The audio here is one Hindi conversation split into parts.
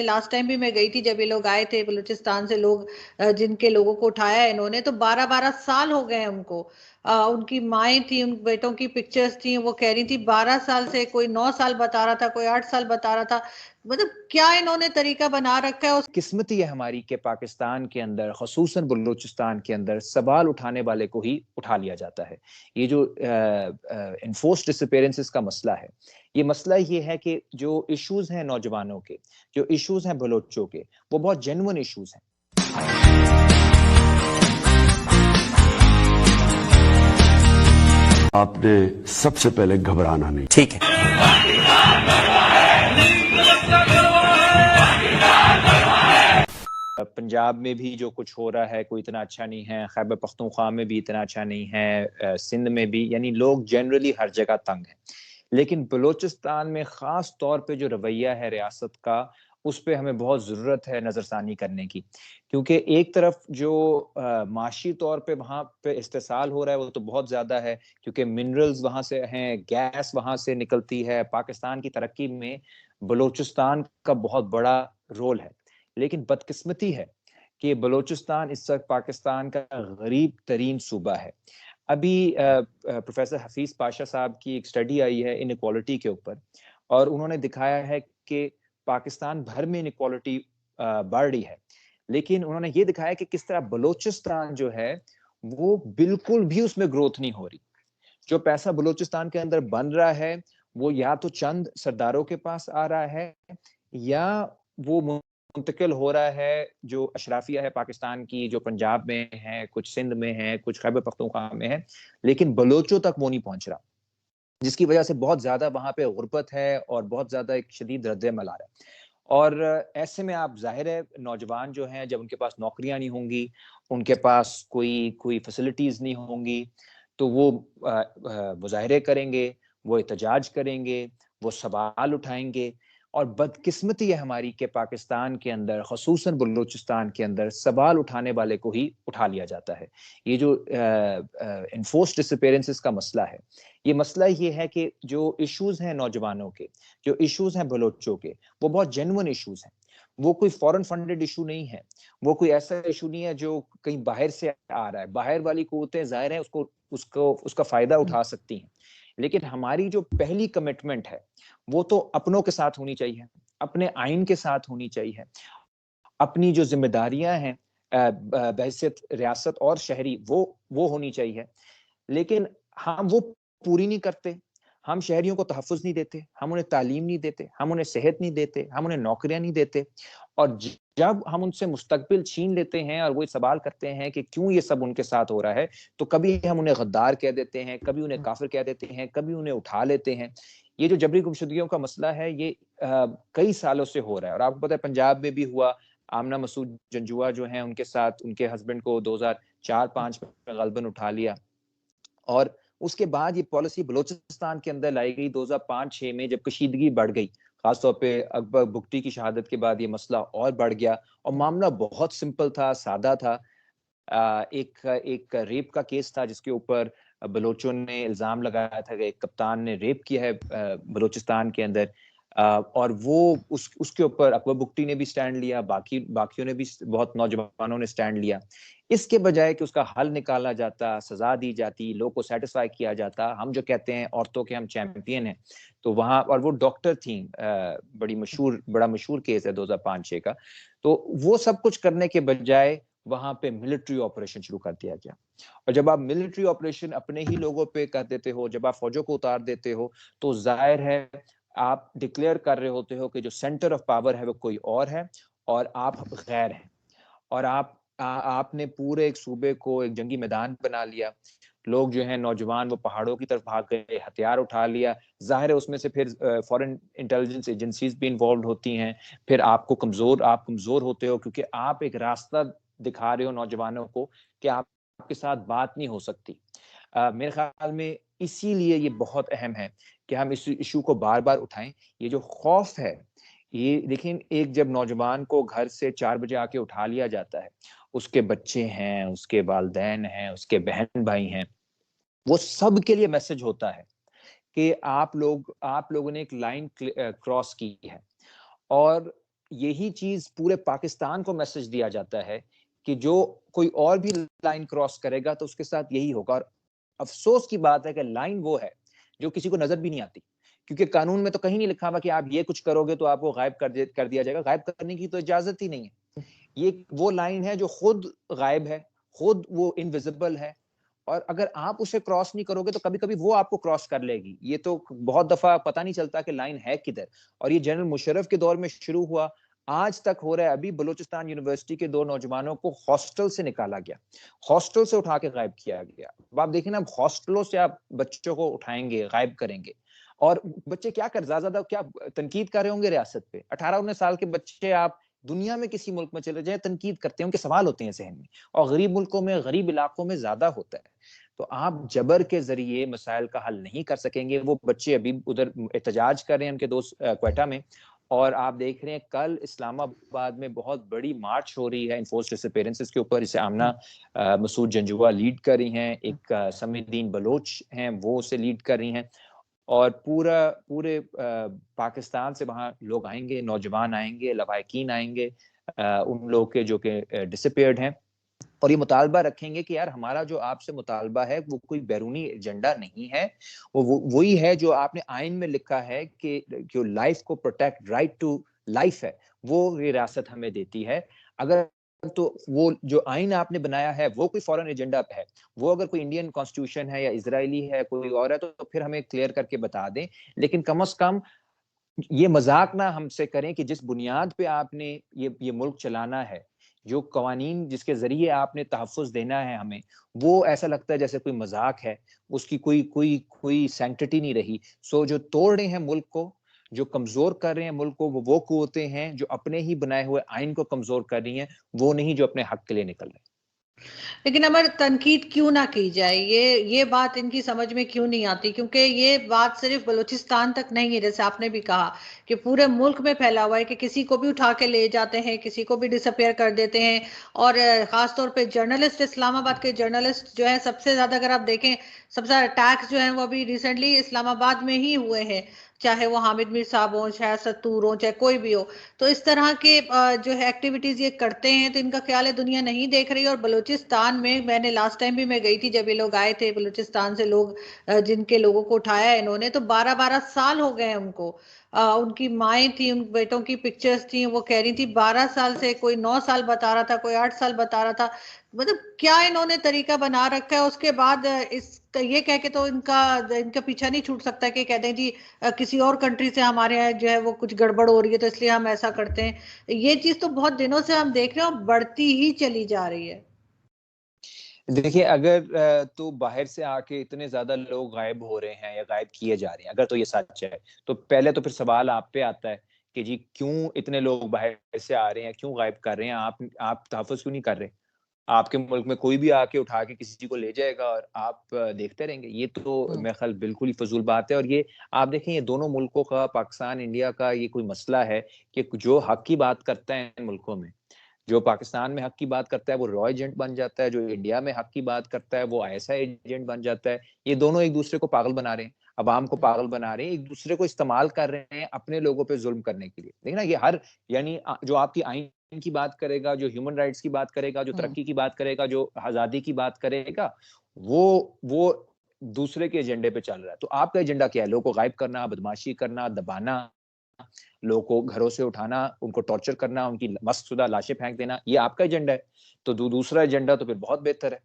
लास्ट टाइम भी मैं गई थी जब ये लोग आए थे बलूचिस्तान से लोग, जिनके लोगों को उठाया है इन्होंने, तो 12-12 साल हो गए उनको। उनकी माएँ थी, उन बेटों की पिक्चर्स थी, वो कह रही थी 12 साल से, कोई 9 साल बता रहा था, कोई 8 साल बता रहा था। मतलब क्या इन्होंने तरीका बना रखा है। किस्मती है हमारी कि पाकिस्तान के अंदर ख़ुसूसन बलूचिस्तान के अंदर सवाल उठाने वाले को ही उठा लिया जाता है। ये जो इन्फोर्स्ड डिसअपीयरेंसेस का मसला है, ये मसला ये है कि जो इश्यूज हैं नौजवानों के, जो इश्यूज हैं बलोचों के, वो बहुत जेन्युइन इश्यूज हैं। आपने सबसे पहले घबराना नहीं। ठीक है। पंजाब में भी जो कुछ हो रहा है कोई इतना अच्छा नहीं है, खैबर पख्तूनख्वा में भी इतना अच्छा नहीं है, सिंध में भी, यानी लोग जनरली हर जगह तंग हैं। लेकिन बलूचिस्तान में खास तौर पे जो रवैया है रियासत का, उस पे हमें बहुत ज़रूरत है नज़रसानी करने की, क्योंकि एक तरफ जो माशी तौर पे वहाँ पे इस्तेसाल हो रहा है वो तो बहुत ज़्यादा है, क्योंकि मिनरल्स वहाँ से हैं, गैस वहाँ से निकलती है, पाकिस्तान की तरक्की में बलूचिस्तान का बहुत बड़ा रोल है। लेकिन बदकिस्मती है कि बलूचिस्तान इस वक्त पाकिस्तान का गरीब तरीन सूबा है। अभी प्रोफेसर हफीज पाशा साहब की एक स्टडी आई है इनइक्वालिटी के ऊपर, और उन्होंने दिखाया है कि पाकिस्तान भर में इनइक्वालिटी बढ़ रही है, लेकिन उन्होंने ये दिखाया कि किस तरह बलूचिस्तान जो है वो बिल्कुल भी उसमें ग्रोथ नहीं हो रही। जो पैसा बलूचिस्तान के अंदर बन रहा है वो या तो चंद सरदारों के पास आ रहा है, या वो मुंतकिल हो रहा है जो अशराफिया है पाकिस्तान की, जो पंजाब में है, कुछ सिंध में है, कुछ खैबर पख्तूनख्वा में है, लेकिन बलोचों तक वो नहीं पहुंच रहा, जिसकी वजह से बहुत ज्यादा वहां पे गुर्बत है और बहुत ज्यादा एक शदीद रद्द-ए-अमल आ रहा है। और ऐसे में आप जाहिर है नौजवान जो हैं, जब उनके पास नौकरियां नहीं होंगी, उनके पास कोई कोई फैसिलिटीज नहीं होंगी, तो वो मुजाहरे करेंगे, वो एहतजाज करेंगे, वो सवाल उठाएंगे। और बदकिस्मती है हमारी कि पाकिस्तान के अंदर ख़ुसूसन बलूचिस्तान के अंदर सवाल उठाने वाले को ही उठा लिया जाता है। ये जो इन्फोर्स्ड डिसअपीयरेंसेस का मसला है, ये मसला ये है कि जो इश्यूज हैं नौजवानों के, जो इश्यूज हैं बलोचों के, वो बहुत जेन्युइन इश्यूज हैं। वो कोई फॉरेन फंडेड इशू नहीं है, वो कोई ऐसा इशू नहीं है जो कहीं बाहर से आ रहा है। बाहर वाली कुव्वतें जाहिर है उसको उसका फायदा उठा सकती हैं, लेकिन हमारी जो पहली कमिटमेंट है वो तो अपनों के साथ होनी चाहिए, अपने आइन के साथ होनी चाहिए, अपनी जो जिम्मेदारियां हैं बहैसियत रियासत और शहरी, वो होनी चाहिए। लेकिन हम वो पूरी नहीं करते। हम शहरियों को तहफ़्फ़ुज़ नहीं देते, हम उन्हें तालीम नहीं देते, हम उन्हें सेहत नहीं देते, हम उन्हें नौकरियां नहीं देते। और जब हम उनसे मुस्तकबिल छीन लेते हैं और वो सवाल करते हैं कि क्यों ये सब उनके साथ हो रहा है, तो कभी हम उन्हें गद्दार कह देते हैं, कभी उन्हें काफिर कह देते हैं, कभी उन्हें उठा लेते हैं। ये जो जबरी गुमशुदगियों का मसला है, ये कई सालों से हो रहा है। और आपको पता है पंजाब में भी हुआ, आमना मसूद जंजुआ जो हैं उनके साथ उनके हस्बैंड को 2004-5 में गलबन उठा लिया, और उसके बाद ये पॉलिसी बलूचिस्तान के अंदर लाई गई 2005-6 में, जब कशीदगी बढ़ गई, खासतौर पे अकबर बुगटी की शहादत के बाद ये मसला और बढ़ गया। और मामला बहुत सिंपल था, सादा था। एक एक रेप का केस था जिसके ऊपर बलोचों ने इल्जाम लगाया था कि एक कप्तान ने रेप किया है बलूचिस्तान के अंदर। और वो उसके ऊपर अकबर बुगटी ने भी स्टैंड लिया, बाकियों ने भी, बहुत नौजवानों ने स्टैंड लिया। इसके बजाय कि उसका हल निकाला जाता, सजा दी जाती, लोगों को सेटिस्फाई किया जाता, हम जो कहते हैं औरतों के हम चैंपियन हैं, तो वहां, और वो डॉक्टर थी, बड़ा मशहूर केस है 2005-6 का, तो वो सब कुछ करने के बजाय वहां पे मिलिट्री ऑपरेशन शुरू कर दिया गया। और जब आप मिलिट्री ऑपरेशन अपने ही लोगों पे कर देते हो, जब आप फौजों को उतार देते हो, तो जाहिर है आप डिक्लेयर कर रहे होते हो कि जो सेंटर ऑफ पावर है वो कोई और है और आप गैर हैं। और आपने पूरे एक सूबे को एक जंगी मैदान बना लिया। लोग जो हैं नौजवान, वो पहाड़ों की तरफ भाग गए, हथियार उठा लिया। जाहिर है उसमें से फिर फॉरेन इंटेलिजेंस एजेंसीज भी इन्वॉल्व होती हैं। फिर आप कमजोर होते हो, क्योंकि आप एक रास्ता दिखा रहे हो नौजवानों को कि आपके साथ बात नहीं हो सकती। मेरे ख्याल में इसीलिए ये बहुत अहम है कि हम इस इशू को बार बार उठाएं। ये जो खौफ है, ये लेकिन एक जब नौजवान को घर से 4 बजे आके उठा लिया जाता है, उसके बच्चे हैं, उसके वालिदैन हैं, उसके बहन भाई हैं, वो सब के लिए मैसेज होता है कि आप लोगों ने एक लाइन क्रॉस की है। और यही चीज पूरे पाकिस्तान को मैसेज दिया जाता है कि जो कोई और भी लाइन क्रॉस करेगा तो उसके साथ यही होगा। और अफसोस की बात है कि लाइन वो है जो किसी को नजर भी नहीं आती, क्योंकि कानून में तो कहीं नहीं लिखा हुआ कि आप ये कुछ करोगे तो आपको गायब कर दिया जाएगा। गायब करने की तो इजाजत ही नहीं है। ये वो लाइन है जो खुद गायब है, खुद वो इनविजिबल है, और अगर आप उसे क्रॉस नहीं करोगे तो कभी कभी वो आपको क्रॉस कर लेगी। ये तो बहुत दफा पता नहीं चलता कि लाइन है किधर। और ये जनरल मुशर्रफ के दौर में शुरू हुआ, आज तक हो रहा है। अभी बलूचिस्तान यूनिवर्सिटी के 2 नौजवानों को हॉस्टल से निकाला गया, हॉस्टल से उठा के गायब किया गया। अब आप देखिए ना, हॉस्टलों से आप बच्चों को उठाएंगे, गायब करेंगे, और बच्चे क्या कर ज्यादा क्या तनकीद कर रहे होंगे रियासत पे। 18-19 साल के बच्चे आप दुनिया में किसी मुल्क में चले जाए तनकीद करते हैं, उनके सवाल होते हैं जहन में, और गरीब मुल्कों में, गरीब इलाकों में ज्यादा होता है। तो आप जबर के जरिए मसाइल का हल नहीं कर सकेंगे। वो बच्चे अभी उधर एहतजाज कर रहे हैं, उनके दोस्त क्वेटा में, और आप देख रहे हैं कल इस्लामाबाद में बहुत बड़ी मार्च हो रही है इन्फोर्स्ड डिसअपीयरेंसेस के ऊपर। इसे आमना मसूद जंजुआ लीड कर रही हैं, एक समीदीन बलोच हैं वो उसे लीड कर रही हैं, और पूरे पाकिस्तान से वहाँ लोग आएंगे, नौजवान आएंगे, लवाकिन आएंगे, उन लोग के जो कि डिसअपीयर्ड हैं, और ये मुतालबा रखेंगे कि यार हमारा जो आपसे मुतालबा है वो कोई बैरूनी एजेंडा नहीं है, वो वही है जो आपने आइन में लिखा है कि जो लाइफ को प्रोटेक्ट, राइट टू लाइफ है, वो ये रियासत हमें देती है। अगर तो वो जो आइन आपने बनाया है वो कोई फॉरेन एजेंडा पे है, वो अगर कोई इंडियन कॉन्स्टिट्यूशन है या इजरायली है, कोई और है, तो फिर हमें क्लियर करके बता दें। लेकिन कम से कम ये मजाक ना हमसे करें कि जिस बुनियाद पे आपने ये मुल्क चलाना है, जो कवानीन जिसके जरिए आपने तहफ़्फ़ुज़ देना है हमें, वो ऐसा लगता है जैसे कोई मजाक है, उसकी कोई कोई कोई सैंक्टिटी नहीं रही। सो जो तोड़ रहे हैं मुल्क को, जो कमजोर कर रहे हैं मुल्क को, वो कुव्वतें हैं जो अपने ही बनाए हुए आइन को कमजोर कर रही हैं, वो नहीं जो अपने हक के लिए निकल रहे हैं। लेकिन हमारी तनकीद क्यों ना की जाए, ये बात इनकी समझ में क्यों नहीं आती? क्योंकि ये बात सिर्फ बलूचिस्तान तक नहीं है, जैसे आपने भी कहा कि पूरे मुल्क में फैला हुआ है कि किसी को भी उठा के ले जाते हैं, किसी को भी डिसअपेयर कर देते हैं। और खास तौर पे जर्नलिस्ट, इस्लामाबाद के जर्नलिस्ट जो है सबसे ज्यादा, अगर आप देखें, सबसे ज्यादा अटैक्स जो है वो अभी रिसेंटली इस्लामाबाद में ही हुए हैं, चाहे वो हामिद मीर साहब हो, चाहे सत्तूर हो, चाहे कोई भी हो। तो इस तरह के जो है एक्टिविटीज ये करते हैं, तो इनका ख्याल है दुनिया नहीं देख रही। और बलूचिस्तान में मैंने लास्ट टाइम भी मैं गई थी, जब ये लोग आए थे बलूचिस्तान से, लोग जिनके लोगों को उठाया है इन्होंने, तो 12-12 साल हो गए हैं उनको। उनकी माएँ थी, उन बेटों की पिक्चर्स थी, वो कह रही थी 12 साल से, कोई 9 साल बता रहा था, कोई 8 साल बता रहा था। मतलब क्या इन्होंने तरीका बना रखा है। उसके बाद इस ये कह के तो इनका इनका पीछा नहीं छूट सकता कि कहते हैं जी किसी और कंट्री से हमारे यहाँ जो है वो कुछ गड़बड़ हो रही है, तो इसलिए हम ऐसा करते हैं। ये चीज तो बहुत दिनों से हम देख रहे हैं और बढ़ती ही चली जा रही है। देखिए, अगर तो बाहर से आके इतने ज्यादा लोग गायब हो रहे हैं या गायब किए जा रहे हैं, अगर तो ये सच है, तो पहले तो फिर सवाल आप पे आता है कि जी क्यों इतने लोग बाहर से आ रहे हैं, क्यों गायब कर रहे हैं, आप तहफ़्फ़ुज़ क्यों नहीं कर रहे? आपके मुल्क में कोई भी आके उठा के किसी को ले जाएगा और आप देखते रहेंगे। ये तो हम्म। मेरे ख्याल बिल्कुल ही फजूल बात है। और ये आप देखें, ये दोनों मुल्कों का, पाकिस्तान इंडिया का, ये कोई मसला है कि जो हक की बात करते हैं मुल्कों में, जो पाकिस्तान में हक की बात करता है वो रॉ एजेंट बन जाता है, जो इंडिया में हक की बात करता है वो आईएसआई एजेंट बन जाता है। ये दोनों एक दूसरे को पागल बना रहे हैं, अवाम को पागल बना रहे हैं, एक दूसरे को इस्तेमाल कर रहे हैं अपने लोगों पे जुल्म करने के लिए। देखिए ना, ये हर, यानी जो आपकी आइन की बात करेगा, जो ह्यूमन राइट्स की बात करेगा, जो हम्म। तरक्की की बात करेगा, जो आजादी की बात करेगा, वो दूसरे के एजेंडे पे चल रहा है। तो आपका एजेंडा क्या है? लोगों को गायब करना, बदमाशी करना, दबाना, लोगों को घरों से उठाना, उनको टॉर्चर करना, उनकी मस्तशुदा लाशें फेंक देना, ये आपका एजेंडा है। तो दूसरा एजेंडा तो फिर बहुत बेहतर है।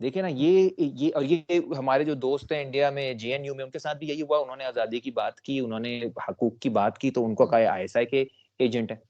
देखिए ना, ये हमारे जो दोस्त हैं इंडिया में, जेएनयू में, उनके साथ भी यही हुआ। उन्होंने आजादी की बात की, उन्होंने हकूक की बात की, तो उनको कहा आईएसआई के एजेंट है।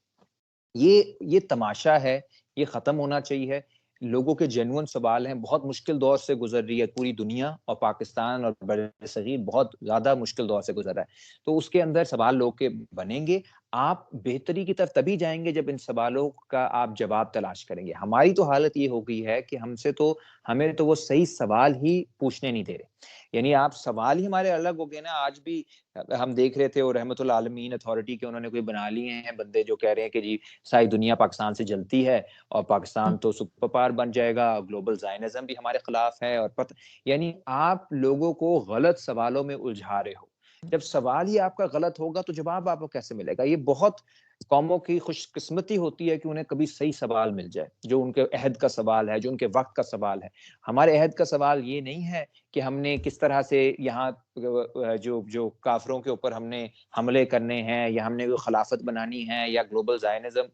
ये तमाशा है, ये खत्म होना चाहिए। लोगों के जेन्युइन सवाल हैं। बहुत मुश्किल दौर से गुजर रही है पूरी दुनिया, और पाकिस्तान और बड़े सगीर बहुत ज्यादा मुश्किल दौर से गुजर रहा है। तो उसके अंदर सवाल लोग के बनेंगे। आप बेहतरी की तरफ तभी जाएंगे जब इन सवालों का आप जवाब तलाश करेंगे। हमारी तो हालत ये हो गई है कि हमें तो वो सही सवाल ही पूछने नहीं दे रहे। यानी आप सवाल ही हमारे अलग हो गए ना। आज भी हम देख रहे थे, और रहमतुल्लाह आलमीन अथॉरिटी के उन्होंने कोई बना लिए हैं बंदे जो कह रहे हैं कि जी सारी दुनिया पाकिस्तान से जलती है, और पाकिस्तान तो सुपर पावर बन जाएगा, ग्लोबल जायनिज्म भी हमारे खिलाफ है। और यानी आप लोगों को गलत सवालों में उलझा रहे हो। जब सवाल ही आपका गलत होगा तो जवाब आपको कैसे मिलेगा? ये बहुत कौमों की खुशकिस्मती होती है कि उन्हें कभी सही सवाल मिल जाए, जो उनके अहद का सवाल है, जो उनके वक्त का सवाल है। हमारे अहद का सवाल ये नहीं है कि हमने किस तरह से यहाँ जो जो काफिरों के ऊपर हमने हमले करने हैं या हमने कोई खिलाफत बनानी है या ग्लोबल ज़ायनिज़्म,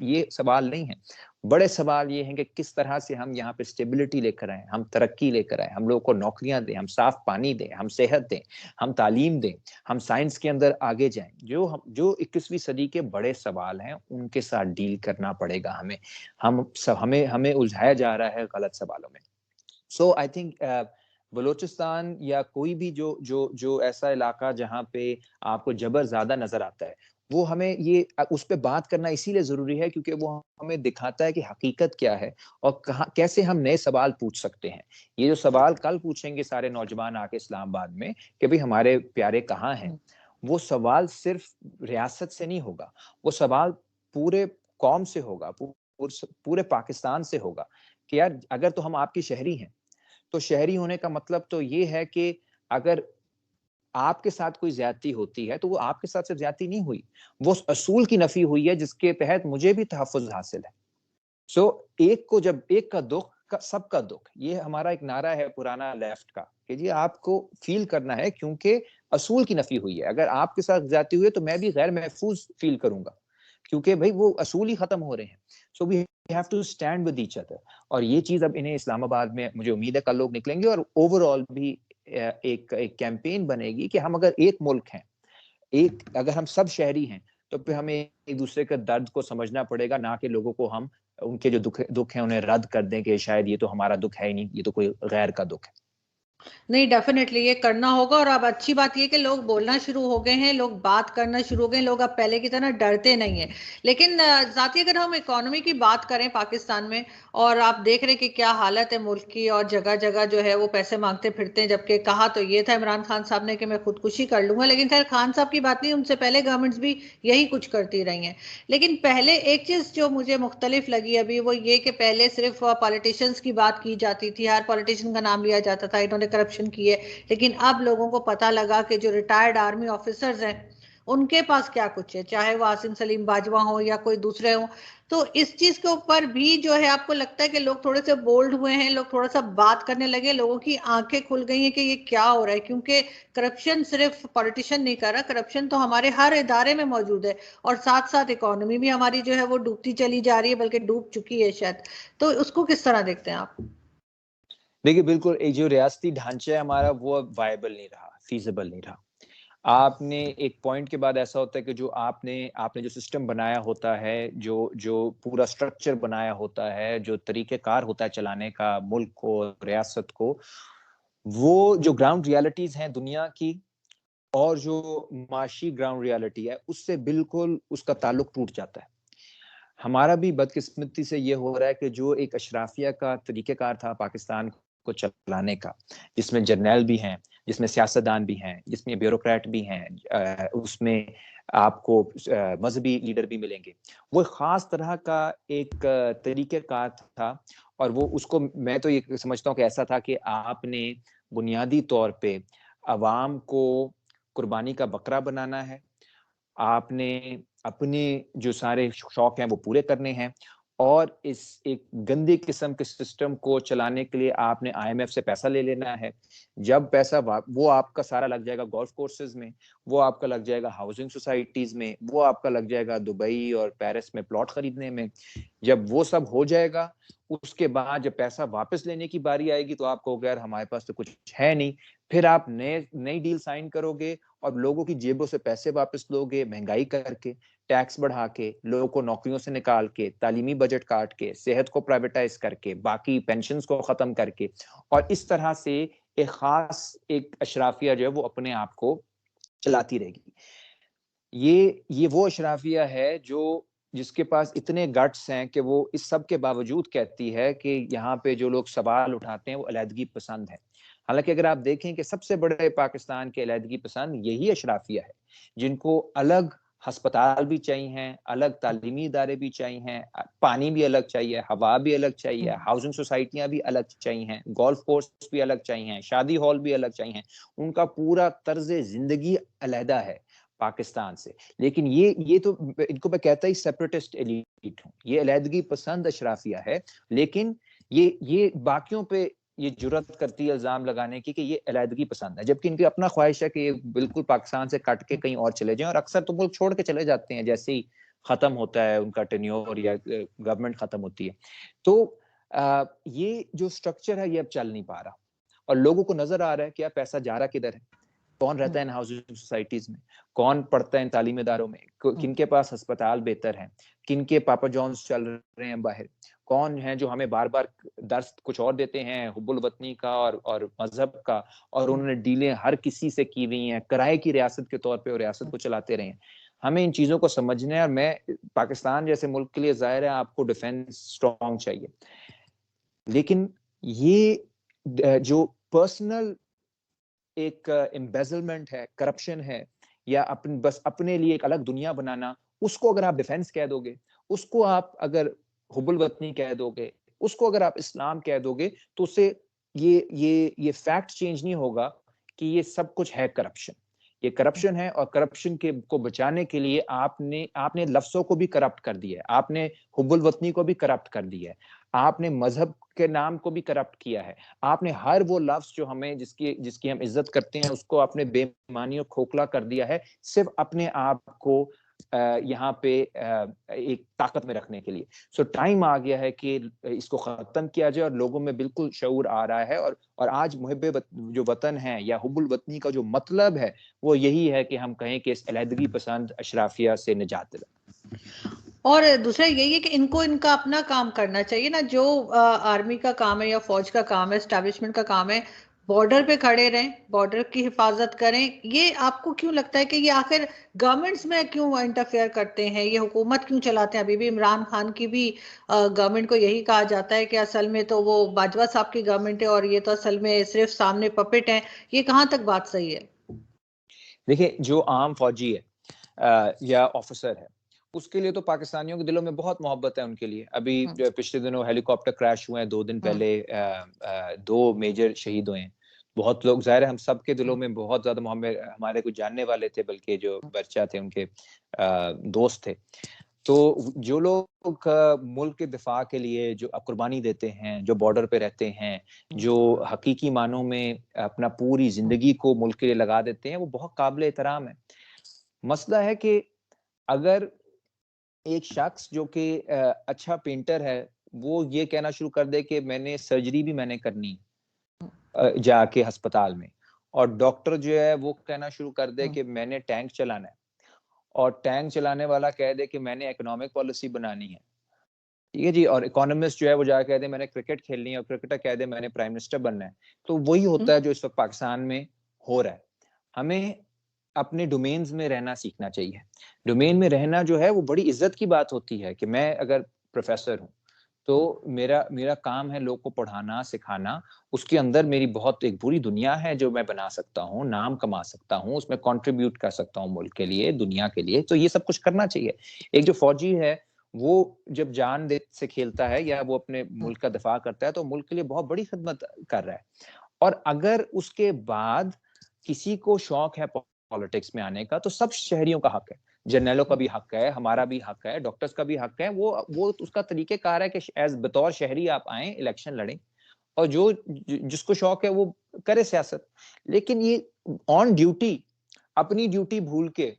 ये सवाल नहीं है। बड़े सवाल ये हैं कि किस तरह से हम यहाँ पे स्टेबिलिटी लेकर आए, हम तरक्की लेकर आए, हम लोगों को नौकरियां दें, हम साफ पानी दें, हम सेहत दें, हम तालीम दें, हम साइंस के अंदर आगे जाएं। जो 21वीं सदी के बड़े सवाल हैं उनके साथ डील करना पड़ेगा हमें। हमें हमें उलझाया जा रहा है गलत सवालों में। सो आई थिंक बलूचिस्तान या कोई भी जो जो जो ऐसा इलाका जहाँ पे आपको जबर ज्यादा नजर आता है, वो हमें ये उस पर बात करना इसीलिए जरूरी है क्योंकि वो हमें दिखाता है कि हकीकत क्या है और कहाँ कैसे हम नए सवाल पूछ सकते हैं। ये जो सवाल कल पूछेंगे सारे नौजवान आके इस्लामाबाद में कि भाई हमारे प्यारे कहाँ हैं, वो सवाल सिर्फ रियासत से नहीं होगा, वो सवाल पूरे कौम से होगा, पूरे पाकिस्तान से होगा कि यार अगर तो हम आपके शहरी हैं, तो शहरी होने का मतलब तो ये है कि अगर आपके साथ कोई ज्यादती होती है तो वो आपके साथ सिर्फ ज्यादती नहीं हुई, वो असूल की नफी हुई है जिसके तहत मुझे भी तहफ्फुज हासिल है। सो एक को जब एक का दुख का सबका दुख, ये हमारा एक नारा है पुराना लेफ्ट का कि जी आपको फील करना है क्योंकि असूल की नफी हुई है। अगर आपके साथ ज्यादती हुई है तो मैं भी गैर महफूज फील करूंगा क्योंकि भाई वो असूल ही खत्म हो रहे हैं। So we have to stand with each other. और ये चीज अब इन्हें इस्लामाबाद में मुझे उम्मीद है कल लोग निकलेंगे और ओवरऑल भी एक कैंपेन बनेगी कि हम अगर एक मुल्क हैं, अगर हम सब शहरी हैं, तो फिर हमें एक दूसरे के दर्द को समझना पड़ेगा, ना कि लोगों को हम उनके जो दुख है उन्हें रद्द कर दें कि शायद ये तो हमारा दुख है ही नहीं, ये तो कोई गैर का दुख है। नहीं, डेफिनेटली ये करना होगा। और अब अच्छी बात ये कि लोग बोलना शुरू हो गए हैं, लोग बात करना शुरू हो गए हैं, लोग अब पहले की तरह डरते नहीं है। लेकिन साथ ही अगर हम इकोनॉमी की बात करें पाकिस्तान में, और आप देख रहे हैं कि क्या हालत है मुल्क की, और जगह जगह जो है वो पैसे मांगते फिरते हैं, जबकि कहा तो ये था इमरान खान साहब ने कि मैं खुदकुशी कर लूंगा। लेकिन खैर खान साहब की बात नहीं, उनसे पहले गवर्नमेंट्स भी यही कुछ करती रही हैं। लेकिन पहले एक चीज जो मुझे मुख्तलिफ लगी अभी, वो ये कि पहले सिर्फ पॉलिटिशियंस की बात की जाती थी, हर पॉलिटिशियन का नाम लिया जाता था, इन्होंने करप्शन की है। लेकिन अब लोगों को पता लगा कि जो रिटायर्ड आर्मी ऑफिसर्स हैं उनके पास क्या कुछ है, चाहे वो आसिम सलीम बाजवा हो या कोई दूसरे हो। तो इस चीज के ऊपर भी जो है आपको लगता है कि लोग थोड़े से बोल्ड हुए हैं, लोग थोड़ा सा बात करने लगे, लोगों की आंखें खुल गई हैं कि ये क्या हो रहा है। क्योंकि करप्शन सिर्फ पॉलिटिशियन नहीं कर रहा, करप्शन तो हमारे हर इदारे में मौजूद है, और साथ साथ इकोनॉमी भी हमारी जो है वो डूबती चली जा रही है, बल्कि डूब चुकी है शायद। तो उसको किस तरह देखते हैं आप? देखिए बिल्कुल, एक जो रियासती ढांचा है हमारा वो अब वायबल नहीं रहा, फीजिबल नहीं रहा। आपने एक पॉइंट के बाद ऐसा होता है कि जो आपने आपने जो सिस्टम बनाया होता है, जो जो पूरा स्ट्रक्चर बनाया होता है, जो तरीकेकार होता है चलाने का मुल्क को, रियासत को, वो जो ग्राउंड रियलिटीज हैं दुनिया की और जो माशी ग्राउंड रियलिटी है उससे बिल्कुल उसका ताल्लुक टूट जाता है। हमारा भी बदकिस्मती से ये हो रहा है कि जो एक अशराफिया का तरीकेकार था पाकिस्तान को चलाने का, जिसमें जर्नैल भी हैं, जिसमें सियासतदान भी हैं, जिसमें ब्यूरोक्रेट भी हैं, उसमें आपको मजहबी लीडर भी मिलेंगे, वो खास तरह का एक तरीकेकार था। और वो उसको मैं तो ये समझता हूँ कि ऐसा था कि आपने बुनियादी तौर पे अवाम को कुर्बानी का बकरा बनाना है, आपने अपने जो सारे शौक हैं वो पूरे करने हैं, और इस एक गंदी किस्म के सिस्टम को चलाने के लिए आपने आईएमएफ से पैसा ले लेना है। जब पैसा वो आपका सारा लग जाएगा गोल्फ कोर्सेज में, वो आपका लग जाएगा हाउसिंग सोसाइटीज में, वो आपका लग जाएगा दुबई और पेरिस में प्लॉट खरीदने में। जब वो सब हो जाएगा, उसके बाद जब पैसा वापस लेने की बारी आएगी तो आप कहोगे यार हमारे पास तो कुछ है नहीं। फिर आप नई डील साइन करोगे और लोगों की जेबों से पैसे वापस लोगे, महंगाई करके, टैक्स बढ़ा के, लोगों को नौकरियों से निकाल के, तालीमी बजट काट के, सेहत को प्राइवेटाइज करके, बाकी पेंशन को खत्म करके, और इस तरह से एक खास एक अशराफिया जो है वो अपने आप को चलाती रहेगी। ये वो अशराफिया है जो जिसके पास इतने गट्स हैं कि वो इस सब के बावजूद कहती है कि यहाँ पे जो लोग सवाल उठाते हैं वो अलहदगी पसंद है। हालांकि अगर आप देखें कि सबसे बड़े पाकिस्तान के अलहदगी पसंद यही अशराफिया है, जिनको अलग अस्पताल भी चाहिए हैं, अलग तालीमी इदारे भी चाहिए हैं, पानी भी अलग चाहिए, हवा भी अलग चाहिए, हाउसिंग सोसाइटियां भी अलग चाहिए हैं, गोल्फ कोर्स भी अलग चाहिए हैं, शादी हॉल भी अलग चाहिए हैं। उनका पूरा तर्ज जिंदगी अलहदा है। पाकिस्तान से। लेकिन ये तो इनको मैं कहता ही सेपरेटिस्ट एलीट हूँ, ये अलहदगी पसंद अशराफिया है, लेकिन ये बाकियों पे ये जुर्रत करती है इल्जाम लगाने की कि ये अलहदगी पसंद है, जबकि इनकी अपना ख्वाहिश है कि ये बिल्कुल पाकिस्तान से कट के कहीं और चले जाएं, और अक्सर तो मुल्क छोड़ के चले जाते हैं जैसे ही खत्म होता है उनका टेन्योर या गवर्नमेंट खत्म होती है। तो ये जो स्ट्रक्चर है ये अब चल नहीं पा रहा, और लोगों को नजर आ रहा है कि यार पैसा जा रहा किधर है, कौन रहता है इन हाउसिंग सोसाइटीज में, कौन पढ़ता है इन तालीमी इदारों में, किनके पास अस्पताल बेहतर हैं, किनके पापा जॉन्स चल रहे हैं बाहर, कौन है जो हमें बार बार दर्स कुछ और देते हैं हुब्बुल वतनी का और मजहब का, और उन्होंने डीलें हर किसी से की हुई हैं, किराए की रियासत के तौर पे और रियासत को चलाते रहे हैं। हमें इन चीजों को समझना है, और मैं पाकिस्तान जैसे मुल्क के लिए जाहिर है आपको डिफेंस स्ट्रॉन्ग चाहिए, लेकिन ये जो पर्सनल एक एम्बेजलमेंट है, करप्शन है, या बस अपने लिए एक अलग दुनिया बनाना, उसको अगर आप डिफेंस कह दोगे, उसको आप अगर हुब्बुल वतनी कह दोगे, उसको अगर आप इस्लाम कह दोगे, तो उससे ये फैक्ट चेंज नहीं होगा कि ये सब कुछ है करप्शन। ये करप्शन है, और करप्शन को बचाने के लिए आपने लफ्जों को भी करप्ट कर दिया है, आपने हुब्बुल वतनी को भी करप्ट कर दिया है, आपने मजहब के नाम को भी करप्ट किया है, आपने हर वो लफ्ज जो हमें जिसकी हम इज्जत करते हैं उसको आपने बेईमानी और खोखला कर दिया है, सिर्फ अपने आप को यहाँ पे एक ताकत में रखने के लिए। सो टाइम आ गया है कि इसको खत्म किया जाए, और लोगों में बिल्कुल शऊर आ रहा है, और आज मुहिब्बे जो वतन है या हुब्बुल वतनी का जो मतलब है वो यही है कि हम कहें कि इस अलहदगी पसंद अशराफिया से निजात दिलाएं। और दूसरा यही है कि इनको इनका अपना काम करना चाहिए ना, जो आर्मी का काम है या फौज का काम है, एस्टैब्लिशमेंट का काम है, बॉर्डर पे खड़े रहें, बॉर्डर की हिफाजत करें। ये आपको क्यों लगता है कि ये आखिर गवर्नमेंट्स में क्यों इंटरफेयर करते हैं, ये हुकूमत क्यों चलाते हैं? अभी भी इमरान खान की भी गवर्नमेंट को यही कहा जाता है कि असल में तो वो बाजवा साहब की गवर्नमेंट है, और ये तो असल में सिर्फ सामने पपेट है। ये कहाँ तक बात सही है? देखिए, जो आम फौजी है या ऑफिसर है, उसके लिए तो पाकिस्तानियों के दिलों में बहुत मोहब्बत है उनके लिए। अभी पिछले दिनों हेलीकॉप्टर क्रैश हुए हैं, 2 दिन पहले 2 मेजर शहीद हुए हैं। बहुत लोग, जाहिर है हम सबके दिलों में बहुत ज्यादा मोहब्बत, हमारे कुछ जानने वाले थे, बल्कि जो बच्चा थे उनके दोस्त थे। तो जो लोग मुल्क के दिफा के लिए जो कुर्बानी देते हैं, जो बॉर्डर पे रहते हैं, जो हकीकी मानों में अपना पूरी जिंदगी को मुल्क के लिए लगा देते हैं, वो बहुत काबिल एहतराम है। मसला है कि अगर एक शख्स जो कि अच्छा पेंटर है, वो ये कहना शुरू कर दे कि मैंने सर्जरी भी मैंने करनी जाके अस्पताल में, और डॉक्टर जो है वो कहना शुरू कर दे कि मैंने टैंक चलाना है, और टैंक चलाने वाला कह दे कि मैंने इकोनॉमिक पॉलिसी बनानी है, ठीक है जी, और इकोनॉमिस्ट जो है वो जाकर कह दे मैंने क्रिकेट खेलनी है, और क्रिकेटर कह दे मैंने प्राइम मिनिस्टर बनना है। तो वही होता है जो इस वक्त पाकिस्तान में हो रहा है। हमें अपने डोमेन्स में रहना सीखना चाहिए। डोमेन में रहना जो है वो बड़ी इज्जत की बात होती है कि मैं अगर प्रोफेसर हूँ तो मेरा काम है लोग को पढ़ाना सिखाना, उसके अंदर मेरी बहुत एक पूरी दुनिया है जो मैं बना सकता हूँ, नाम कमा सकता हूँ, उसमें कंट्रीब्यूट कर सकता हूँ मुल्क के लिए, दुनिया के लिए। तो ये सब कुछ करना चाहिए। एक जो फौजी है वो जब जान दे से खेलता है या वो अपने मुल्क का दफा करता है तो मुल्क के लिए बहुत बड़ी खिदमत कर रहा है। और अगर उसके बाद किसी को शौक है पॉलिटिक्स में आने का, तो सब शहरियों का हक है, जर्नलों का भी हक है, हमारा भी हक है, डॉक्टर्स का भी हक है। वो उसका तरीकेकार है कि एज बतौर शहरी आप आए, इलेक्शन लड़ें, और जिसको शौक है वो करे सियासत। लेकिन ये ऑन ड्यूटी अपनी ड्यूटी भूल के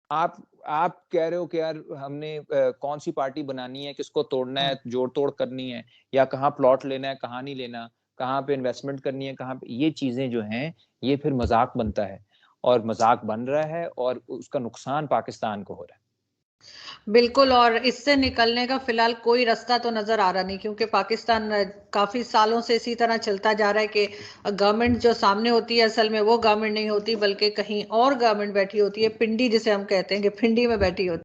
आप कह रहे हो कि यार हमने कौन सी पार्टी बनानी है, किसको तोड़ना है, जोड़ तोड़ करनी है, या कहाँ प्लॉट लेना है, कहाँ नहीं लेना, कहाँ पे इन्वेस्टमेंट करनी है, कहाँ पे, ये चीजें जो हैं ये फिर मजाक बनता है, और मजाक बन रहा है, और उसका नुकसान पाकिस्तान को हो रहा है। बिल्कुल, और इससे निकलने का फिलहाल कोई रास्ता तो नजर आ रहा नहीं, क्योंकि पाकिस्तान काफी सालों से इसी तरह चलता जा रहा है कि गवर्नमेंट जो सामने होती है असल में वो गवर्नमेंट नहीं होती, बल्कि कहीं और गवर्नमेंट बैठी होती है, पिंडी जिसे हम कहते हैं कि पिंडी में बैठी होती है।